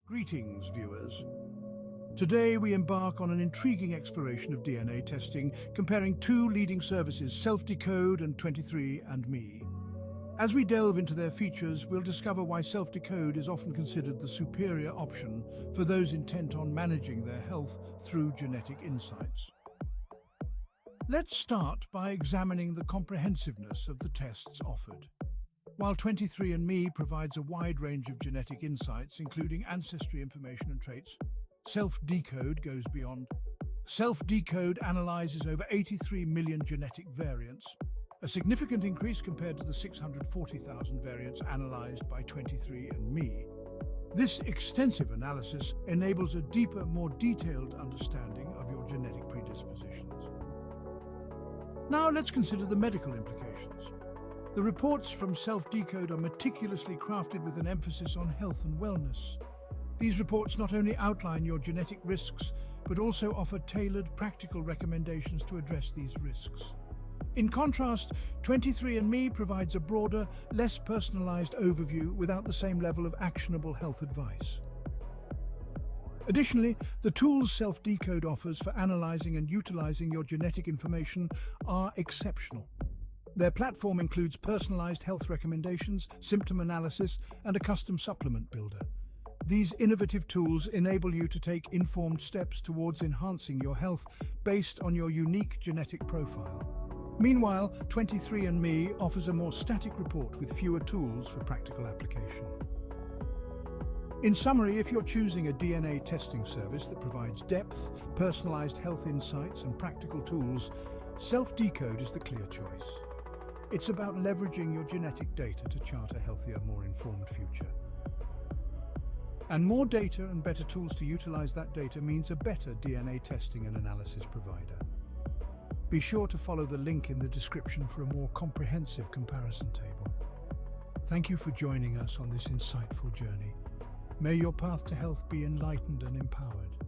Greetings, viewers. Today we embark on an intriguing exploration of DNA testing, comparing two leading services, SelfDecode and 23andMe. As we delve into their features, we'll discover why SelfDecode is often considered the superior option for those intent on managing their health through genetic insights. Let's start by examining the comprehensiveness of the tests offered. While 23andMe provides a wide range of genetic insights, including ancestry information and traits, SelfDecode goes beyond. SelfDecode analyzes over 83 million genetic variants, a significant increase compared to the 640,000 variants analyzed by 23andMe. This extensive analysis enables a deeper, more detailed understanding of your genetic predispositions. Now let's consider the medical implications. The reports from SelfDecode are meticulously crafted with an emphasis on health and wellness. These reports not only outline your genetic risks, but also offer tailored, practical recommendations to address these risks. In contrast, 23andMe provides a broader, less personalized overview without the same level of actionable health advice. Additionally, the tools SelfDecode offers for analyzing and utilizing your genetic information are exceptional. Their platform includes personalized health recommendations, symptom analysis, and a custom supplement builder. These innovative tools enable you to take informed steps towards enhancing your health based on your unique genetic profile. Meanwhile, 23andMe offers a more static report with fewer tools for practical application. In summary, if you're choosing a DNA testing service that provides depth, personalized health insights, and practical tools, SelfDecode is the clear choice. It's about leveraging your genetic data to chart a healthier, more informed future. And more data and better tools to utilize that data means a better DNA testing and analysis provider. Be sure to follow the link in the description for a more comprehensive comparison table. Thank you for joining us on this insightful journey. May your path to health be enlightened and empowered.